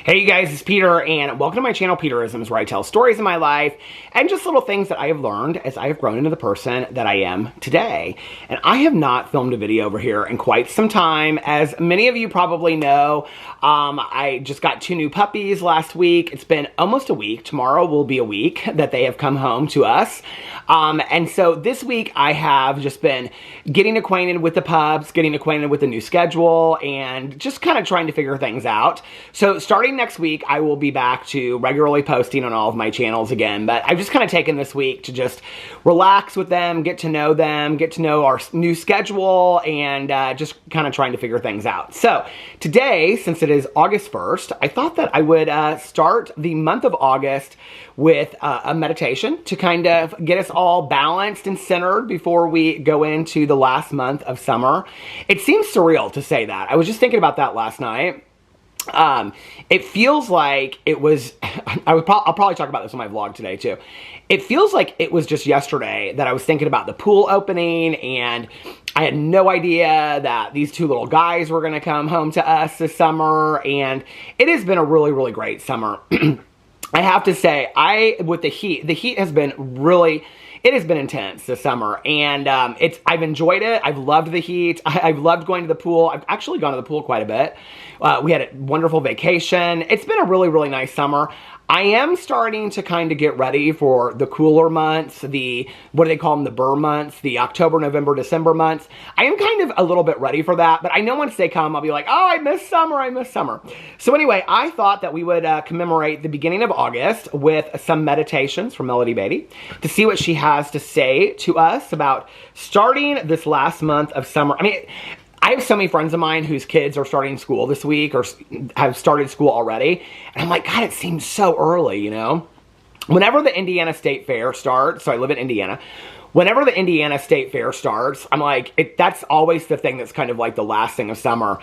Hey you guys, it's Peter, and welcome to my channel, Peterisms, where I tell stories of my life and just little things that I have learned as I have grown into the person that I am today. And I have not filmed a video over here in quite some time. As many of you probably know, I just got 2 new puppies last week. It's been almost a week. Tomorrow will be a week that they have come home to us. And so this week I have just been getting acquainted with the pups, getting acquainted with the new schedule, and just kind of trying to figure things out. So starting next week, I will be back to regularly posting on all of my channels again, but I've just kind of taken this week to just relax with them, get to know our new schedule, and just kind of trying to figure things out. So today, since it is August 1st, I thought that I would start the month of August with a meditation to kind of get us all balanced and centered before we go into the last month of summer. It seems surreal to say that. I was just thinking about that last night. It feels like it was, I'll probably talk about this on my vlog today too. It feels like it was just yesterday that I was thinking about the pool opening, and I had no idea that these 2 little guys were going to come home to us this summer, and it has been a really, really great summer. I have to say, with the heat has been really, it has been intense this summer, and I've enjoyed it. I've loved the heat. I've loved going to the pool. I've actually gone to the pool quite a bit. We had a wonderful vacation. It's been a really, really nice summer. I am starting to kind of get ready for the cooler months, what do they call them, the burr months, the October, November, December months. I am kind of a little bit ready for that, but I know once they come, I'll be like, oh, I miss summer. So anyway, I thought that we would commemorate the beginning of August with some meditations from Melody Beatty to see what she has to say to us about starting this last month of summer. I mean, I have so many friends of mine whose kids are starting school this week or have started school already. And I'm like, God, it seems so early, you know? Whenever the Indiana State Fair starts, so I live in Indiana, whenever the Indiana State Fair starts, I'm like, that's always the thing that's kind of like the last thing of summer.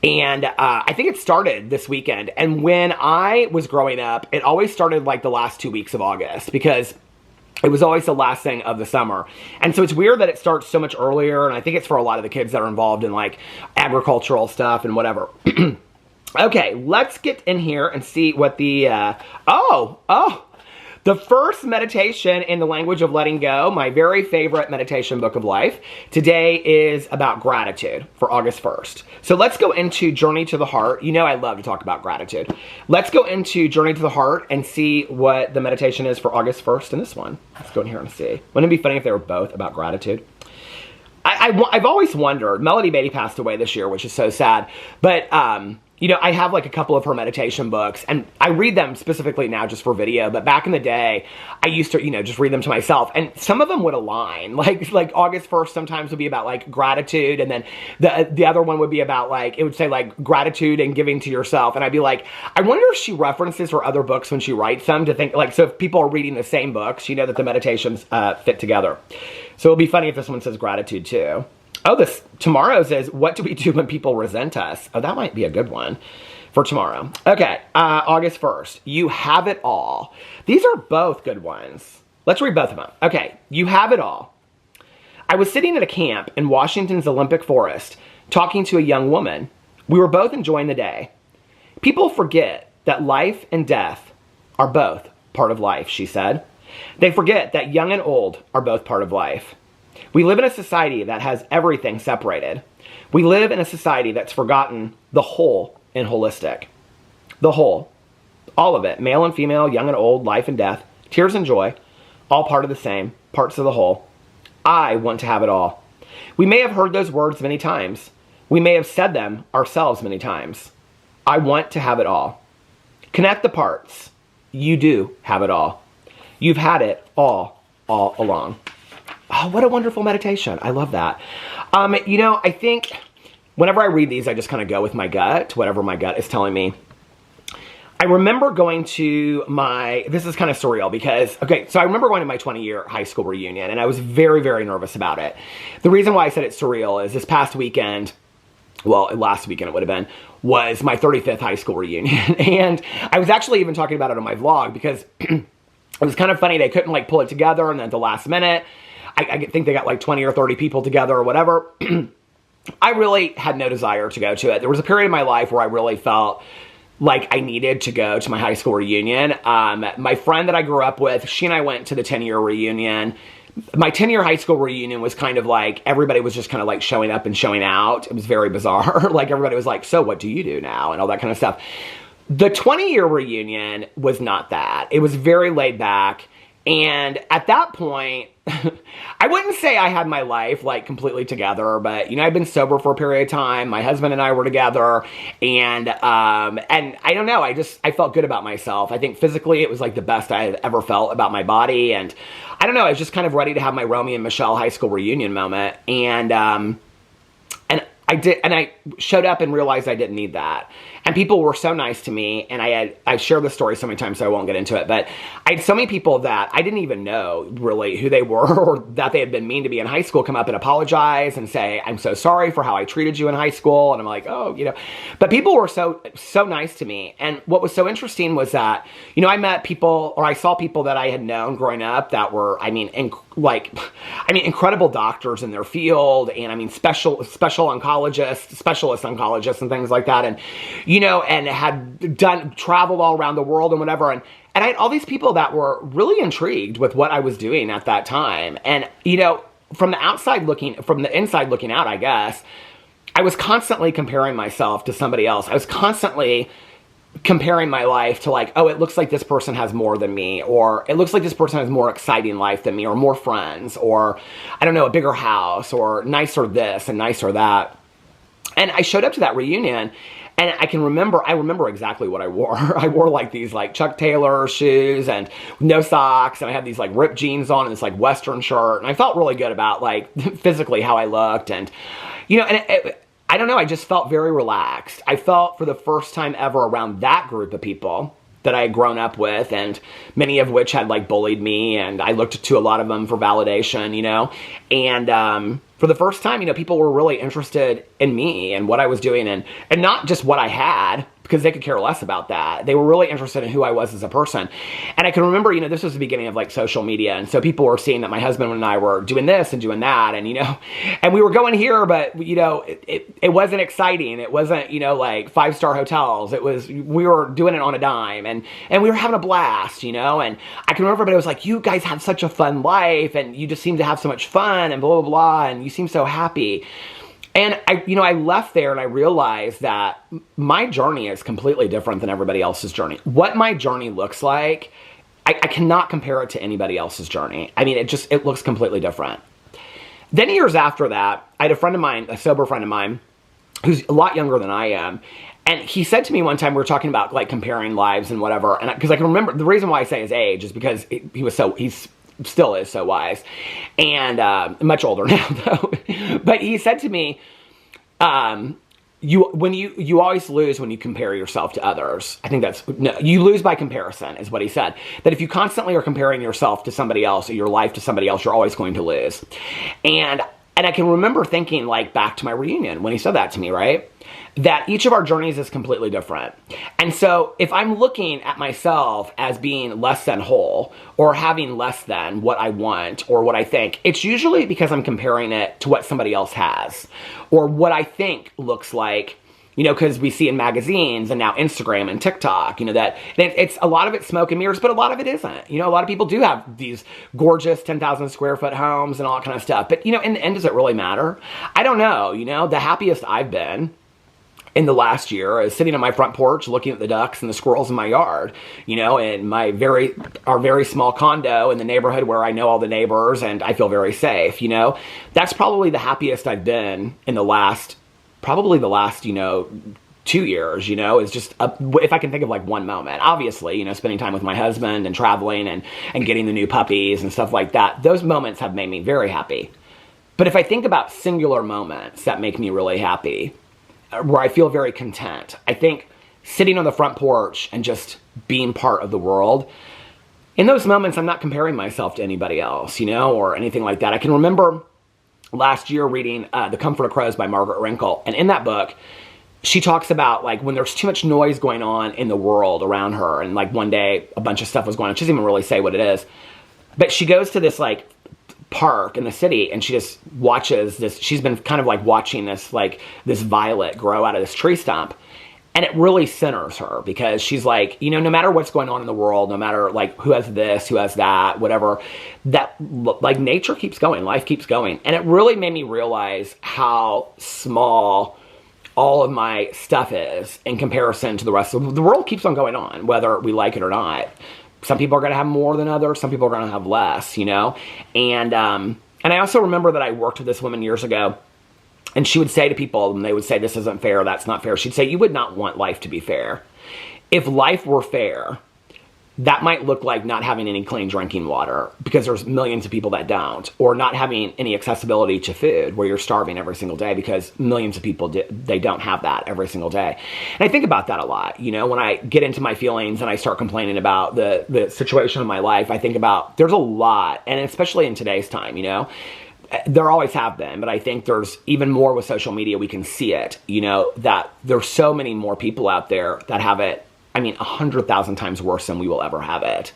And I think it started this weekend. And when I was growing up, it always started like the last 2 weeks of August, because it was always the last thing of the summer. And so it's weird that it starts so much earlier, and I think it's for a lot of the kids that are involved in like agricultural stuff and whatever. Okay, let's get in here and see what the, the first meditation in the language of letting go, my very favorite meditation book of life, today is about gratitude for August 1st. So let's go into Journey to the Heart. You know I love to talk about gratitude. Let's go into Journey to the Heart and see what the meditation is for August 1st in this one. Let's go in here and see. Wouldn't it be funny if they were both about gratitude? I've always wondered, Melody Beatty passed away this year, which is so sad, but you know, I have like a couple of her meditation books, and I read them specifically now just for video, but back in the day, I used to, you know, just read them to myself, and some of them would align. Like August 1st sometimes would be about like gratitude, and then the other one would be about like, it would say like gratitude and giving to yourself, and I'd be like, I wonder if she references her other books when she writes them to think, like, so if people are reading the same books, you know that the meditations fit together. So it'll be funny if this one says gratitude too. Oh, tomorrow says, what do we do when people resent us? Oh, that might be a good one for tomorrow. Okay, August 1st. You have it all. These are both good ones. Let's read both of them. Okay, you have it all. I was sitting at a camp in Washington's Olympic Forest talking to a young woman. We were both enjoying the day. People forget that life and death are both part of life, she said. They forget that young and old are both part of life. We live in a society that has everything separated. We live in a society that's forgotten the whole and holistic. The whole. All of it. Male and female, young and old, life and death, tears and joy, all part of the same, parts of the whole. I want to have it all. We may have heard those words many times. We may have said them ourselves many times. I want to have it all. Connect the parts. You do have it all. You've had it all along. Oh, what a wonderful meditation. I love that. You know, I think whenever I read these, I just kind of go with my gut, to whatever my gut is telling me. I remember going to this is kind of surreal because, okay, so I remember going to my 20-year high school reunion, and I was very, very nervous about it. The reason why I said it's surreal is this past weekend, well, last weekend it would have been, was my 35th high school reunion. And I was actually even talking about it on my vlog because it was kind of funny. They couldn't like pull it together, and then at the last minute, I think they got like 20 or 30 people together or whatever. I really had no desire to go to it. There was a period in my life where I really felt like I needed to go to my high school reunion. My friend that I grew up with, she and I went to the 10-year reunion. My 10-year high school reunion was kind of like, everybody was just kind of like showing up and showing out. It was very bizarre. Like everybody was like, so what do you do now? And all that kind of stuff. The 20-year reunion was not that. It was very laid back. And at that point, I wouldn't say I had my life like completely together, but you know, I'd been sober for a period of time. My husband and I were together, and I don't know, I felt good about myself. I think physically it was like the best I had ever felt about my body, and I don't know, I was just kind of ready to have my Romeo and Michelle high school reunion moment, and I did, and I showed up and realized I didn't need that. And people were so nice to me, and I've shared this story so many times, so I won't get into it, but I had so many people that I didn't even know really who they were or that they had been mean to me in high school come up and apologize and say, I'm so sorry for how I treated you in high school. And I'm like, oh, you know, but people were so nice to me. And what was so interesting was that, you know, I met people, or I saw people that I had known growing up that were, I mean, incredible doctors in their field, and I mean, specialist oncologists and things like that. And, you know, and had traveled all around the world and whatever. And I had all these people that were really intrigued with what I was doing at that time. And, you know, from the inside looking out, I guess, I was constantly comparing myself to somebody else. I was constantly comparing my life to like, oh, it looks like this person has more than me, or it looks like this person has more exciting life than me, or more friends, or I don't know, a bigger house, or nicer this and nicer that. And I showed up to that reunion, and I remember exactly what I wore. I wore like these like Chuck Taylor shoes and no socks, and I had these like ripped jeans on and this like Western shirt, and I felt really good about like physically how I looked, and you know, and I don't know, I just felt very relaxed. I felt for the first time ever around that group of people that I had grown up with, and many of which had like bullied me, and I looked to a lot of them for validation, you know, and for the first time, you know, people were really interested in me and what I was doing, and not just what I had, because they could care less about that. They were really interested in who I was as a person. And I can remember, you know, this was the beginning of like social media, and so people were seeing that my husband and I were doing this and doing that, and, you know, and we were going here, but, you know, it wasn't exciting. It wasn't, you know, like 5-star hotels. It was, we were doing it on a dime, and we were having a blast, you know, and I can remember, but it was like, you guys have such a fun life, and you just seem to have so much fun, and blah, blah, blah, and you seem so happy. And I left there and I realized that my journey is completely different than everybody else's journey. What my journey looks like, I cannot compare it to anybody else's journey. I mean, it looks completely different. Then years after that, I had a friend of mine, a sober friend of mine, who's a lot younger than I am. And he said to me one time, we were talking about like comparing lives and whatever. And because I can remember, the reason why I say his age is because he's still is so wise, and much older now though. But he said to me, you always lose when you compare yourself to others. I think you lose by comparison is what he said. That if you constantly are comparing yourself to somebody else, or your life to somebody else, you're always going to lose. And I can remember thinking like back to my reunion when he said that to me, right? That each of our journeys is completely different. And so if I'm looking at myself as being less than whole, or having less than what I want or what I think, it's usually because I'm comparing it to what somebody else has, or what I think looks like, you know, because we see in magazines and now Instagram and TikTok, you know, that it's a lot of it's smoke and mirrors, but a lot of it isn't. You know, a lot of people do have these gorgeous 10,000 square foot homes and all that kind of stuff. But, you know, in the end, does it really matter? I don't know. You know, the happiest I've been in the last year is sitting on my front porch looking at the ducks and the squirrels in my yard, you know, in our very small condo in the neighborhood where I know all the neighbors and I feel very safe, you know. That's probably the happiest I've been in the last, you know, 2 years, you know, is just, if I can think of like one moment. Obviously, you know, spending time with my husband and traveling and getting the new puppies and stuff like that, those moments have made me very happy. But if I think about singular moments that make me really happy, where I feel very content, I think sitting on the front porch and just being part of the world, in those moments, I'm not comparing myself to anybody else, you know, or anything like that. I can remember last year reading The Comfort of Crows by Margaret Rinkle. And in that book, she talks about like when there's too much noise going on in the world around her. And like one day a bunch of stuff was going on. She doesn't even really say what it is. But she goes to this like park in the city and she just watches this. She's been kind of like watching this, like this violet grow out of this tree stump. And it really centers her because she's like, you know, no matter what's going on in the world, no matter like who has this, who has that, whatever, that like nature keeps going, life keeps going. And it really made me realize how small all of my stuff is in comparison to the rest of the world. Keeps on going on, whether we like it or not. Some people are going to have more than others. Some people are going to have less, you know? And I also remember that I worked with this woman years ago, and she would say to people, and they would say, this isn't fair, that's not fair. She'd say, you would not want life to be fair. If life were fair, that might look like not having any clean drinking water because there's millions of people that don't, or not having any accessibility to food where you're starving every single day because millions of people, they don't have that every single day. And I think about that a lot. You know, when I get into my feelings and I start complaining about the situation in my life, I think about there's a lot, and especially in today's time, you know, there always have been, but I think there's even more with social media. We can see it, you know, that there's so many more people out there that have it, I mean, 100,000 times worse than we will ever have it.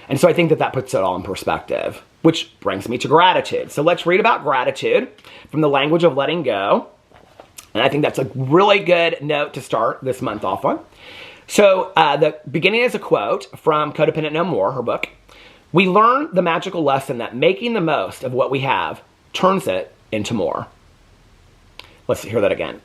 And so I think that that puts it all in perspective, which brings me to gratitude. So let's read about gratitude from the language of letting go. And I think that's a really good note to start this month off on. So the beginning is a quote from Codependent No More, her book. We learn the magical lesson that making the most of what we have turns it into more. Let's hear that again.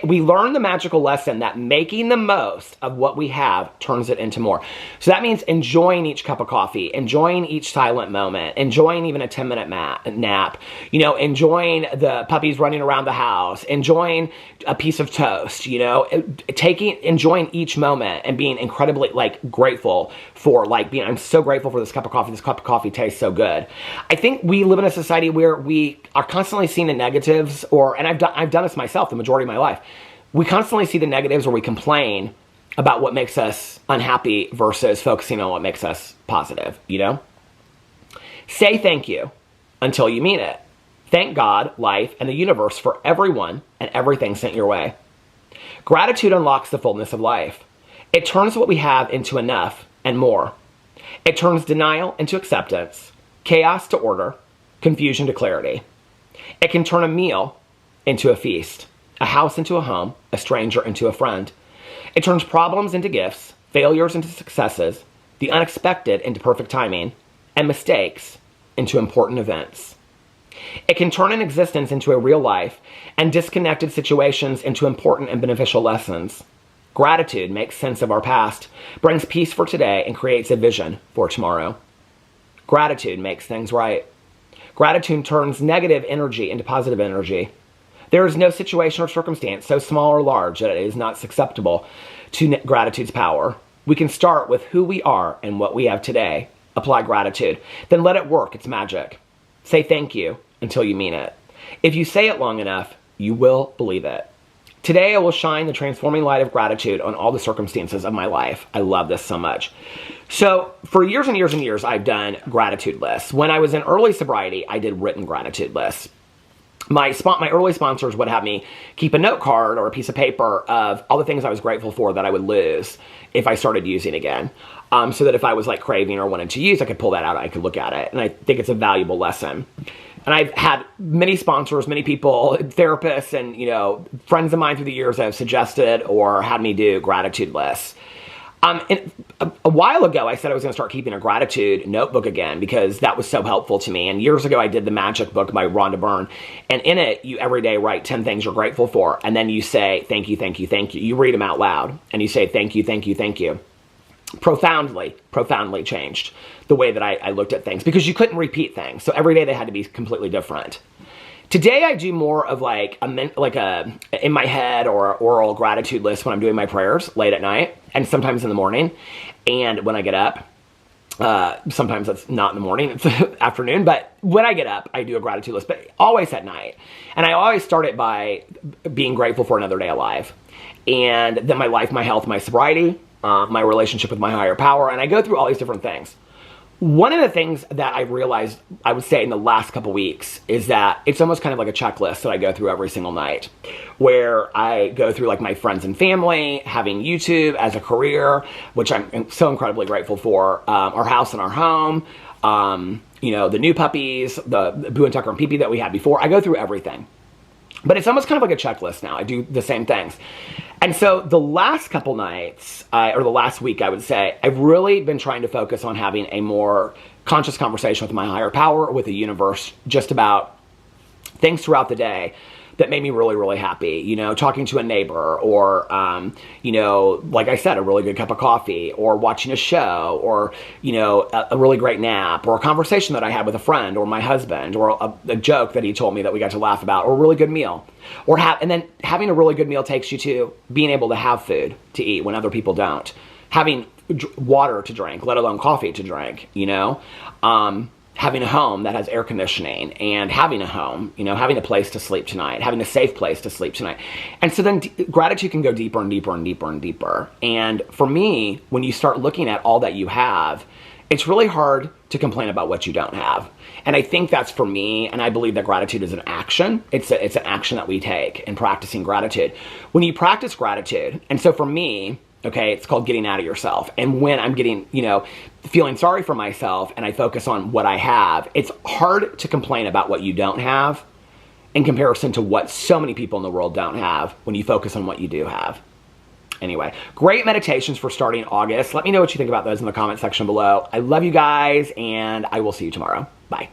We learn the magical lesson that making the most of what we have turns it into more. So that means enjoying each cup of coffee, enjoying each silent moment, enjoying even a 10-minute nap, you know, enjoying the puppies running around the house, enjoying a piece of toast, you know, enjoying each moment and being incredibly grateful for I'm so grateful for this cup of coffee. This cup of coffee tastes so good. I think we live in a society where we are constantly seeing the negatives, and I've done this myself the majority of my life. We constantly see the negatives where we complain about what makes us unhappy versus focusing on what makes us positive, you know? Say thank you until you mean it. Thank God, life, and the universe for everyone and everything sent your way. Gratitude unlocks the fullness of life. It turns what we have into enough and more. It turns denial into acceptance, chaos to order, confusion to clarity. It can turn a meal into a feast, a house into a home, a stranger into a friend. It turns problems into gifts, failures into successes, the unexpected into perfect timing, and mistakes into important events. It can turn an existence into a real life and disconnected situations into important and beneficial lessons. Gratitude makes sense of our past, brings peace for today, and creates a vision for tomorrow. Gratitude makes things right. Gratitude turns negative energy into positive energy. There is no situation or circumstance so small or large that it is not susceptible to gratitude's power. We can start with who we are and what we have today. Apply gratitude. Then let it work its magic. Say thank you until you mean it. If you say it long enough, you will believe it. Today I will shine the transforming light of gratitude on all the circumstances of my life. I love this so much. So for years and years and years, I've done gratitude lists. When I was in early sobriety, I did written gratitude lists. My early sponsors would have me keep a note card or a piece of paper of all the things I was grateful for that I would lose if I started using again. So that if I was craving or wanted to use, I could pull that out, I could look at it. And I think it's a valuable lesson. And I've had many sponsors, many people, therapists, and, you know, friends of mine through the years that have suggested or had me do gratitude lists. And a while ago, I said I was going to start keeping a gratitude notebook again because that was so helpful to me. And years ago, I did the Magic Book by Rhonda Byrne. And in it, you every day write 10 things you're grateful for. And then you say, thank you, thank you, thank you. You read them out loud. And you say, thank you, thank you, thank you. Profoundly changed the way that I looked at things because you couldn't repeat things. So every day they had to be completely different. Today I do more of a in my head or oral gratitude list when I'm doing my prayers late at night and sometimes in the morning. And when I get up, sometimes it's not in the morning, it's afternoon, but when I get up, I do a gratitude list, but always at night. And I always start it by being grateful for another day alive. And then my life, my health, my sobriety, my relationship with my higher power, and I go through all these different things. One of the things that I realized, I would say in the last couple weeks, is that it's almost kind of like a checklist that I go through every single night, where I go through my friends and family, having YouTube as a career, which I'm so incredibly grateful for, our house and our home, you know, the new puppies, the Boo and Tucker and Pee-Pee that we had before. I go through everything. But it's almost kind of like a checklist now. I do the same things. And so the last couple nights, or the last week, I would say, I've really been trying to focus on having a more conscious conversation with my higher power, or with the universe, just about things throughout the day that made me really, really happy. You know, talking to a neighbor, or, you know, like I said, a really good cup of coffee, or watching a show, or, you know, a really great nap, or a conversation that I had with a friend or my husband, or a joke that he told me that we got to laugh about, or a really good meal. And then having a really good meal takes you to being able to have food to eat when other people don't. Having water to drink, let alone coffee to drink, you know? Having a home that has air conditioning, and having a home, you know, having a place to sleep tonight, having a safe place to sleep tonight. And so then gratitude can go deeper and deeper and deeper and deeper. And for me, when you start looking at all that you have, it's really hard to complain about what you don't have. And I think that's for me, and I believe that gratitude is an action. It's an action that we take in practicing gratitude. When you practice gratitude, and so for me, okay, it's called getting out of yourself. And when I'm getting, you know, feeling sorry for myself and I focus on what I have, it's hard to complain about what you don't have in comparison to what so many people in the world don't have when you focus on what you do have. Anyway, great meditations for starting August. Let me know what you think about those in the comment section below. I love you guys, and I will see you tomorrow. Bye.